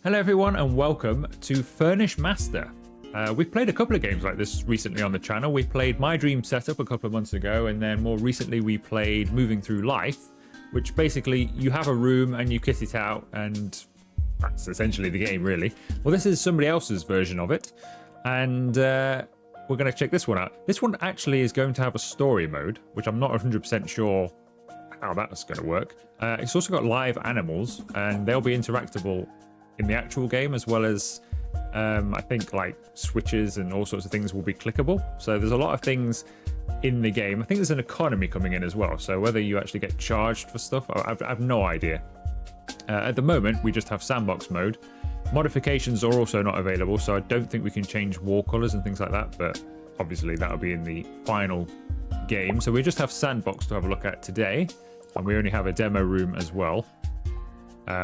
Hello everyone and welcome to Furnish Master. We've played a couple of games like this recently on the channel. We played My Dream Setup a couple of months ago, and then more recently we played Moving Through Life, which basically you have a room and you kit it out, and that's essentially the game really. Well, this is somebody else's version of it, and we're going to check this one out. This one actually is going to have a story mode, which I'm not 100% sure how that's going to work. It's also got live animals, and they'll be interactable in the actual game, as well as I think like switches and all sorts of things will be clickable. So there's a lot of things in the game. I think there's an economy coming in as well, so whether you actually get charged for stuff, I have no idea. At the moment we just have sandbox mode. Modifications are also not available, so I don't think we can change wall colors and things like that, but obviously that'll be in the final game. So we just have sandbox to have a look at today, and we only have a demo room as well,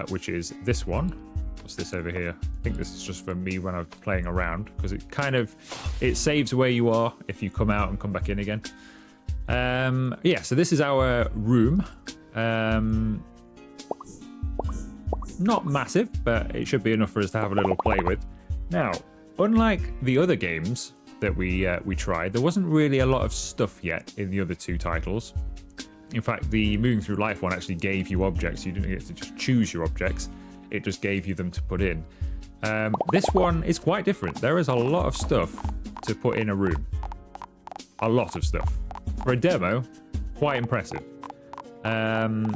which is this one. What's this over here? I think this is just for me when I'm playing around, because it saves where you are if you come out and come back in again. Yeah, so this is our room. Not massive, but it should be enough for us to have a little play with. Now, unlike the other games that we tried, there wasn't really a lot of stuff yet in the other two titles. In fact, the Moving Through Life one actually gave you objects. You didn't get to just choose your objects. It just gave you them to put in. This one is quite different. There is a lot of stuff to put in a room. A lot of stuff. For a demo, quite impressive. I'm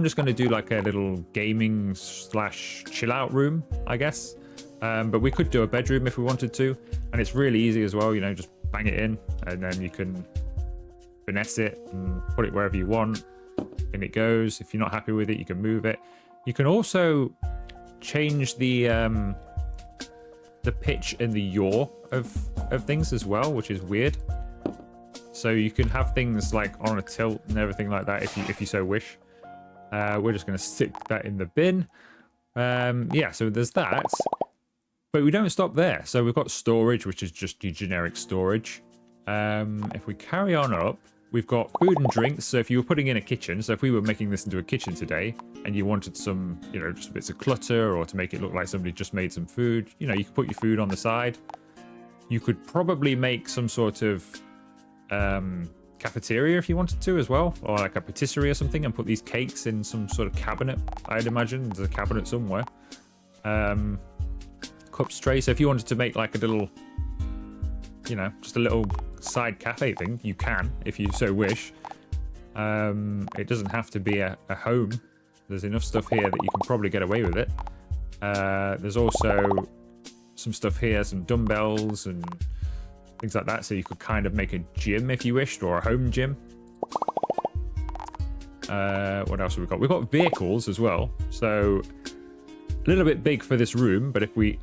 just going to do like a little gaming slash chill out room, I guess. But we could do a bedroom if we wanted to. And it's really easy as well, you know, just bang it in and then you can finesse it and put it wherever you want. And it goes. If you're not happy with it, you can move it. You can also change the pitch and the yaw of things as well, which is weird. So you can have things like on a tilt and everything like that if you so wish. We're just going to stick that in the bin. Yeah, so there's that. But we don't stop there. So we've got storage, which is just your generic storage. If we carry on up, we've got food and drinks. So if you were putting in a kitchen, so if we were making this into a kitchen today and you wanted some, you know, just bits of clutter or to make it look like somebody just made some food, you know, you could put your food on the side. You could probably make some sort of cafeteria if you wanted to as well, or like a patisserie or something, and put these cakes in some sort of cabinet. I'd imagine there's a cabinet somewhere. Cups tray. So if you wanted to make like a little, you know, just a little side cafe thing, you can if you so wish. It doesn't have to be a home. There's enough stuff here that you can probably get away with it. There's also some stuff here, some dumbbells and things like that, so you could kind of make a gym if you wished, or a home gym. What else have we got? We've got vehicles as well, so a little bit big for this room, but if we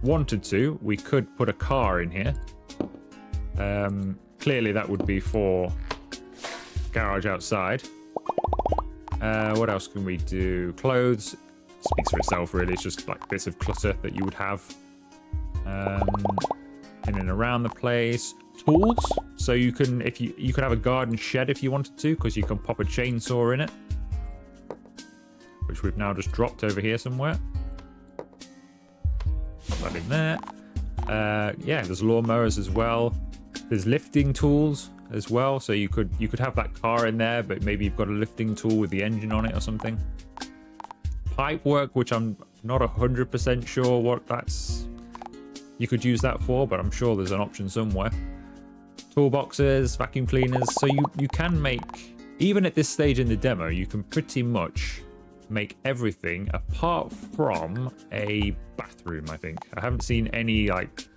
wanted to, we could put a car in here. Clearly that would be for garage outside. What else can we do? Clothes speaks for itself really. It's just like bits of clutter that you would have in and around the place. Tools, so you can, if you could have a garden shed if you wanted to, because you can pop a chainsaw in it, which we've now just dropped over here somewhere. Pop that in there. Yeah, there's lawnmowers as well. There's lifting tools as well, so you could have that car in there, but maybe you've got a lifting tool with the engine on it or something. Pipe work, which I'm not 100% sure what that's, you could use that for, but I'm sure there's an option somewhere. Toolboxes, vacuum cleaners, so you can make, even at this stage in the demo, you can pretty much make everything apart from a bathroom. I think I haven't seen any, like,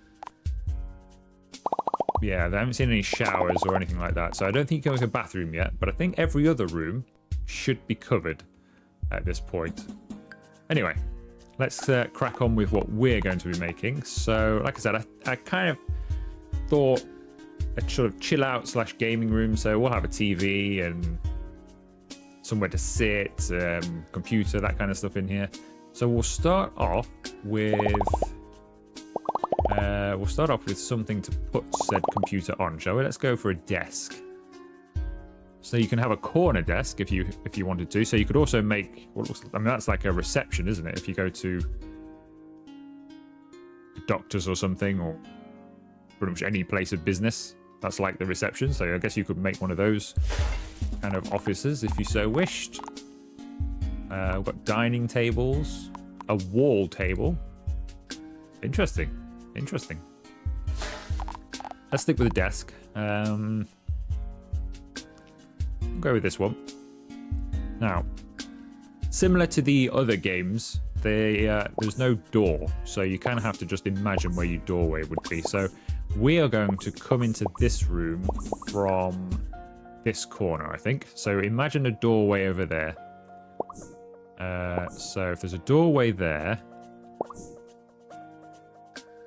yeah, I haven't seen any showers or anything like that, so I don't think you can make a bathroom yet, but I think every other room should be covered at this point. Anyway, let's crack on with what we're going to be making. So like I said, I kind of thought a sort of chill out slash gaming room, so we'll have a TV and somewhere to sit, computer, that kind of stuff in here. So we'll start off with something to put said computer on, shall we? Let's go for a desk. So you can have a corner desk if you wanted to. So you could also make what looks, I mean, that's like a reception, isn't it? If you go to a doctor's or something, or pretty much any place of business, that's like the reception. So I guess you could make one of those kind of offices if you so wished. We've got dining tables, a wall table. Interesting. Interesting. Let's stick with the desk. We'll go with this one. Now, similar to the other games, there's no door, so you kind of have to just imagine where your doorway would be. So we are going to come into this room from this corner, I think. So imagine a doorway over there. So if there's a doorway there,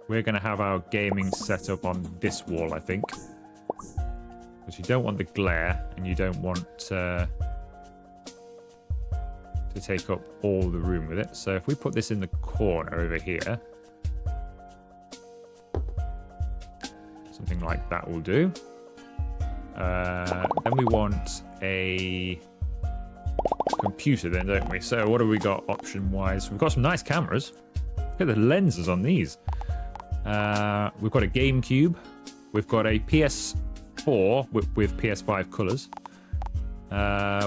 we're going to have our gaming set up on this wall, I think. Because you don't want the glare, and you don't want to take up all the room with it. So if we put this in the corner over here, something like that will do. Then we want a computer then, don't we? So what have we got option-wise? We've got some nice cameras. Look at the lenses on these. We've got a GameCube. We've got a PS4 with PS5 colours.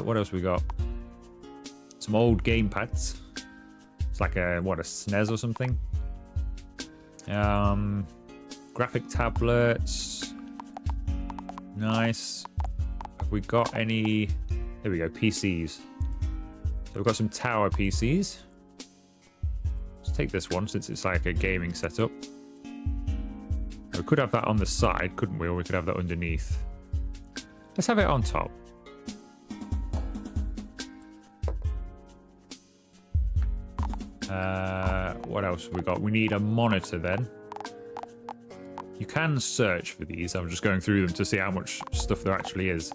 What else we got? Some old gamepads. It's like a SNES or something. Graphic tablets. Nice. Have we got any? There we go, PCs. So we've got some tower PCs. Let's take this one since it's like a gaming setup. We could have that on the side, couldn't we? Or we could have that underneath. Let's have it on top. What else have we got? We need a monitor then. You can search for these. I'm just going through them to see how much stuff there actually is.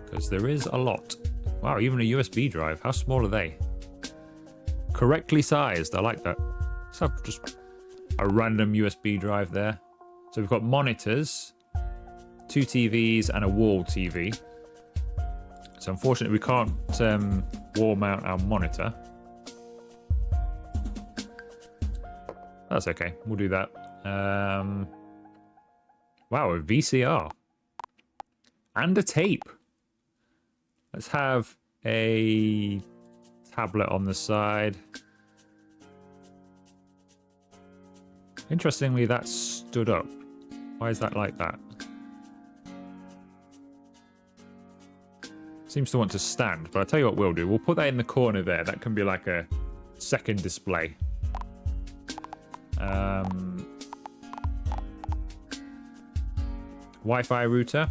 Because there is a lot. Wow, even a USB drive. How small are they? Correctly sized. I like that. Let's have just a random USB drive there. So we've got monitors, 2 TVs, and a wall TV. So unfortunately, we can't wall mount our monitor. That's okay. We'll do that. Wow, a VCR. And a tape. Let's have a tablet on the side. Interestingly, that stood up. Why is that like that? Seems to want to stand, but I'll tell you what we'll do. We'll put that in the corner there. That can be like a second display. Wi-Fi router.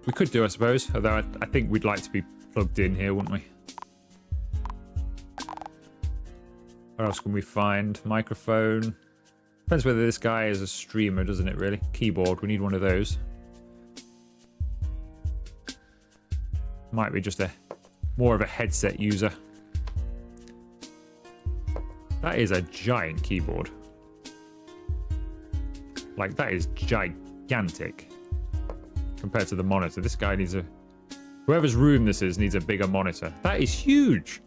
We could do, I suppose, although I think we'd like to be plugged in here, wouldn't we? What else can we find? Microphone. Depends whether this guy is a streamer, doesn't it, really? Keyboard, we need one of those. Might be just more of a headset user. That is a giant keyboard. Like, that is gigantic compared to the monitor. This guy needs whoever's room this is needs a bigger monitor. That is huge.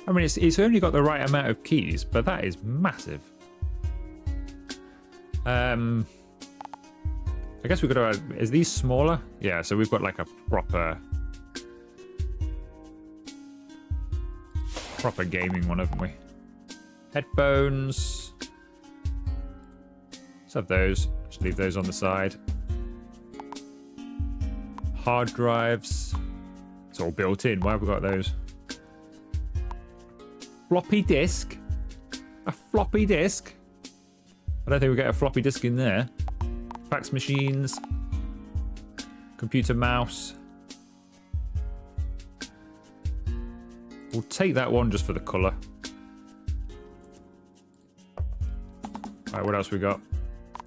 I mean, it's only got the right amount of keys, but that is massive. I guess we could have... Is these smaller? Yeah, so we've got like a proper gaming one, haven't we? Headphones. Let's have those. Just leave those on the side. Hard drives. It's all built in. Why have we got those? Floppy disk. A floppy disk. I don't think we get a floppy disk in there. Fax machines. Computer mouse. We'll take that one just for the colour. Right, what else we got?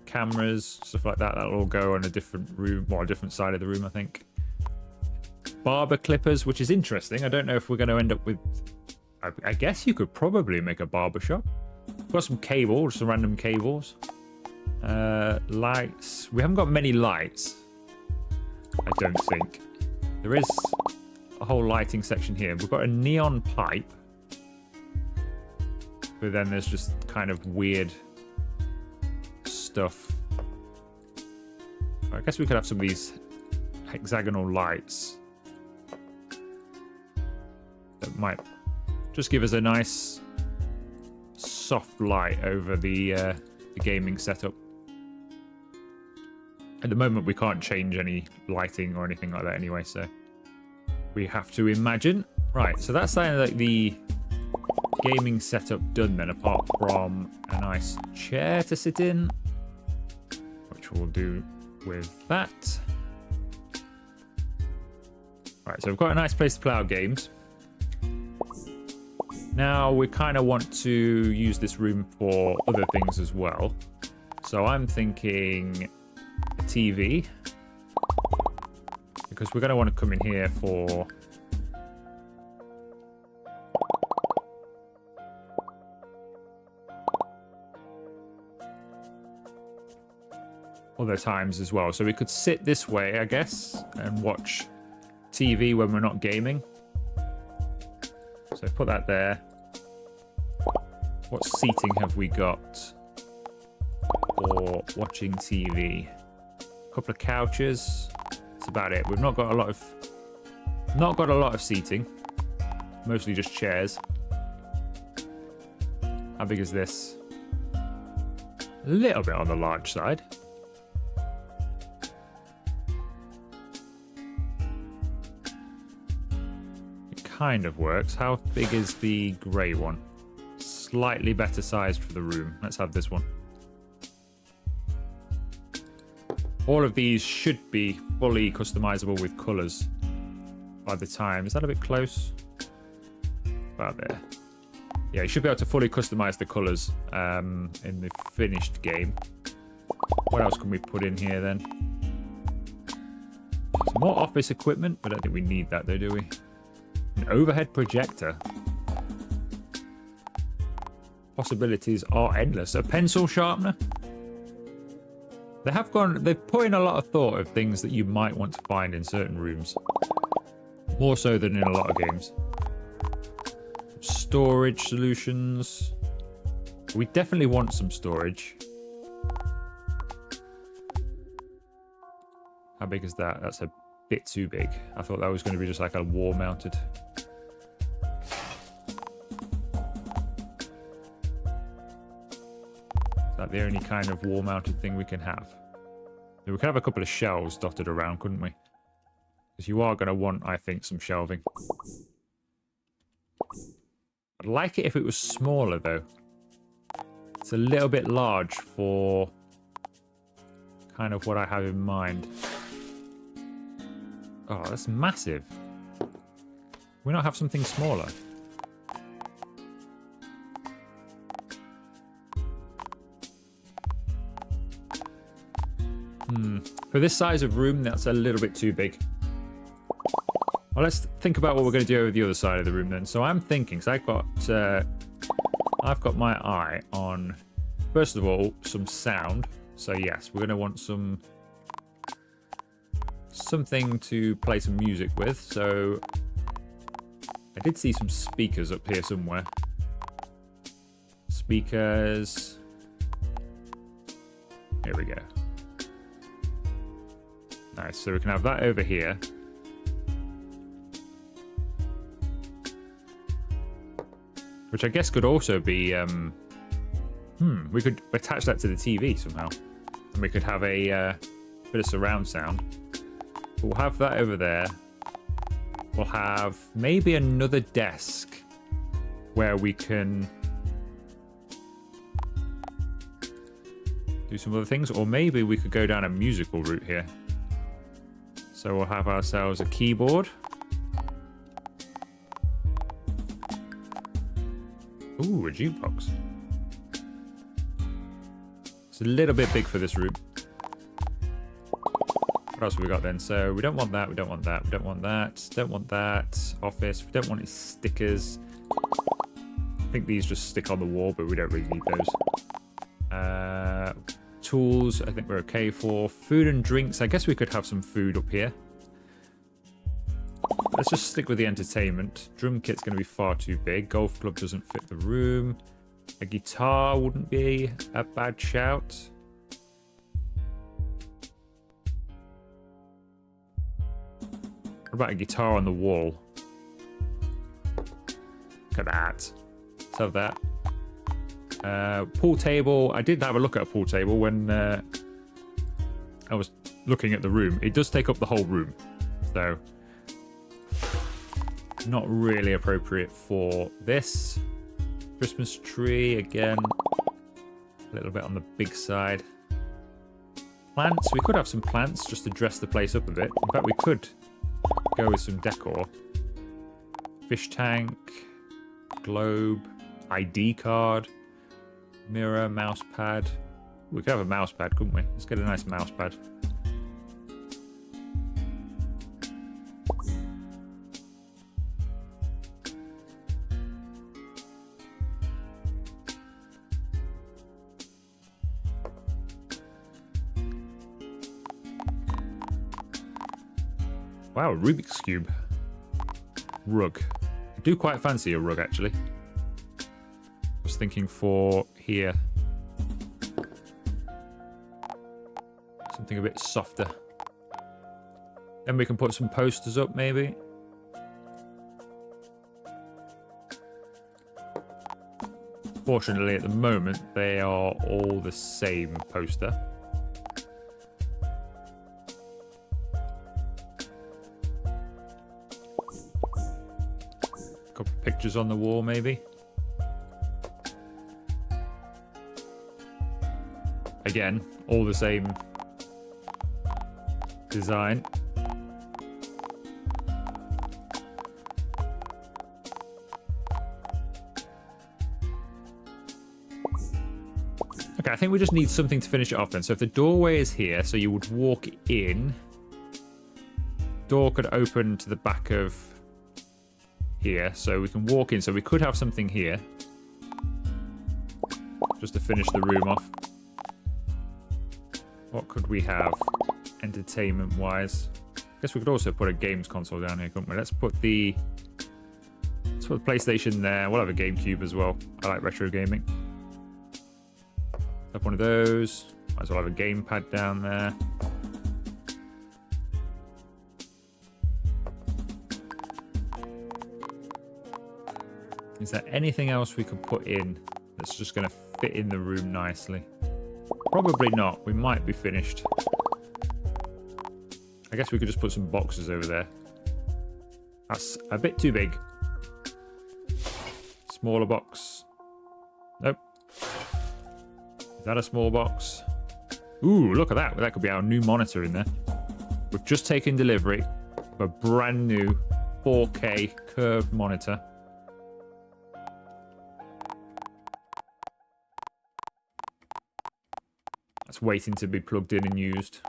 Cameras, stuff like that. That'll all go on a different room, or a different side of the room, I think. Barber clippers, which is interesting. I don't know if we're going to end up with... I guess you could probably make a barber shop. Got some cables, some random cables. Lights. We haven't got many lights, I don't think. There is a whole lighting section here. We've got a neon pipe, but then there's just kind of weird stuff. I guess we could have some of these hexagonal lights that might just give us a nice soft light over the gaming setup. At the moment, we can't change any lighting or anything like that anyway, so we have to imagine. Right, so that's like the gaming setup done then, apart from a nice chair to sit in, which we'll do with that. Right, so we've got a nice place to play our games. Now we kind of want to use this room for other things as well. So I'm thinking a TV, because we're going to want to come in here for other times as well. So we could sit this way, I guess, and watch TV when we're not gaming. So put that there. What seating have we got for watching TV? A couple of couches. That's about it. We've not got a lot of seating. Mostly just chairs. How big is this? A little bit on the large side. It kind of works. How big is the grey one? Slightly better sized for the room. Let's have this one. All of these should be fully customizable with colors by the time. Is that a bit close? About there. Yeah, you should be able to fully customize the colors in the finished game. What else can we put in here then? Some more office equipment, but I don't think we need that though, do we? An overhead projector. Possibilities are endless. A pencil sharpener. They've put in a lot of thought of things that you might want to find in certain rooms. More so than in a lot of games. Storage solutions. We definitely want some storage. How big is that? That's a bit too big. I thought that was going to be just like a wall mounted. Is that the only kind of wall mounted thing we can have? We could have a couple of shelves dotted around, couldn't we? Because you are going to want, I think, some shelving. I'd like it if it was smaller, though. It's a little bit large for kind of what I have in mind. Oh, that's massive. We not have something smaller? For this size of room, that's a little bit too big. Well, let's think about what we're going to do over the other side of the room then. So I'm thinking, so I've got my eye on, first of all, some sound. So yes, we're going to want something to play some music with. So I did see some speakers up here somewhere. Speakers. Here we go. Nice, so we can have that over here. Which I guess could also be, we could attach that to the TV somehow. And we could have a bit of surround sound. But we'll have that over there. We'll have maybe another desk where we can do some other things. Or maybe we could go down a musical route here. So we'll have ourselves a keyboard. Ooh, a jukebox. It's a little bit big for this room. What else have we got then? So we don't want that, we don't want that, we don't want that, don't want that. Office, we don't want any stickers. I think these just stick on the wall, but we don't really need those. tools, I think we're okay for. Food and drinks, I guess we could have some food up here. Let's just stick with the entertainment. Drum kit's going to be far too big. Golf club doesn't fit the room. A guitar wouldn't be a bad shout. What about a guitar on the wall? Look at that. Let's have that. Pool table. I did have a look at a pool table when I was looking at the room. It does take up the whole room. So, not really appropriate for this. Christmas tree, again, a little bit on the big side. Plants. We could have some plants just to dress the place up a bit. In fact, we could go with some decor. Fish tank, globe, ID card, mirror, mouse pad. We could have a mouse pad, couldn't we? Let's get a nice mouse pad. Wow, Rubik's Cube. Rug. I do quite fancy a rug, actually. I was thinking for here. Something a bit softer. Then we can put some posters up, maybe. Fortunately, at the moment, they are all the same poster. Couple of pictures on the wall, maybe. Again, all the same design. Okay, I think we just need something to finish it off then. So if the doorway is here, so you would walk in. Door could open to the back of here, so we can walk in. So we could have something here. Just to finish the room off. What could we have entertainment-wise? I guess we could also put a games console down here, couldn't we? Let's put the PlayStation there. We'll have a GameCube as well. I like retro gaming. Have one of those. Might as well have a gamepad down there. Is there anything else we could put in that's just going to fit in the room nicely? Probably not. We might be finished. I guess we could just put some boxes over there. That's a bit too big. Smaller box. Nope. Is that a small box? Ooh, look at that. That could be our new monitor in there. We've just taken delivery of a brand new 4K curved monitor. That's waiting to be plugged in and used.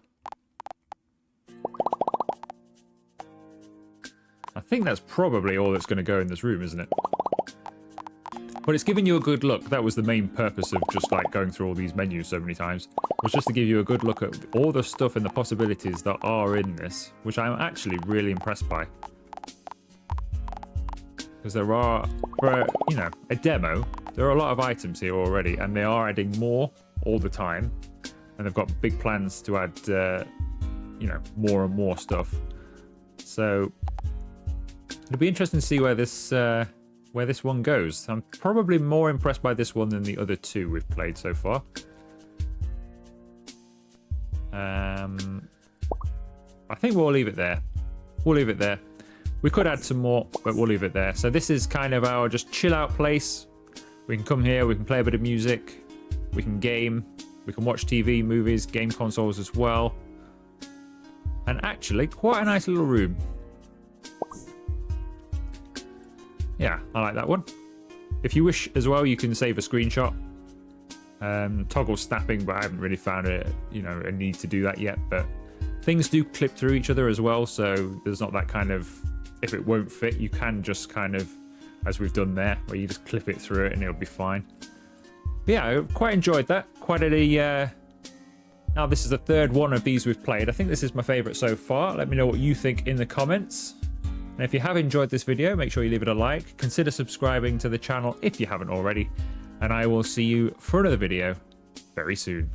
I think that's probably all that's going to go in this room, isn't it? But it's giving you a good look. That was the main purpose of just like going through all these menus so many times. Was just to give you a good look at all the stuff and the possibilities that are in this, which I'm actually really impressed by. Because there are, for you know, a demo, there are a lot of items here already, and they are adding more all the time. And they've got big plans to add, you know, more and more stuff. So it'll be interesting to see where this one goes. I'm probably more impressed by this one than the other two we've played so far. I think we'll leave it there. We'll leave it there. We could add some more, but we'll leave it there. So this is kind of our just chill out place. We can come here, we can play a bit of music, we can game. We can watch TV, movies, game consoles as well. And actually, quite a nice little room. Yeah, I like that one. If you wish as well, you can save a screenshot. Toggle snapping, but I haven't really found a need to do that yet. But things do clip through each other as well, so there's not that kind of, if it won't fit, you can just kind of, as we've done there, where you just clip it through it and it'll be fine. Yeah, I quite enjoyed that. Quite a Now, this is the third one of these we've played. I think this is my favorite so far. Let me know what you think in the comments. And if you have enjoyed this video, make sure you leave it a like. Consider subscribing to the channel if you haven't already. And I will see you for another video very soon.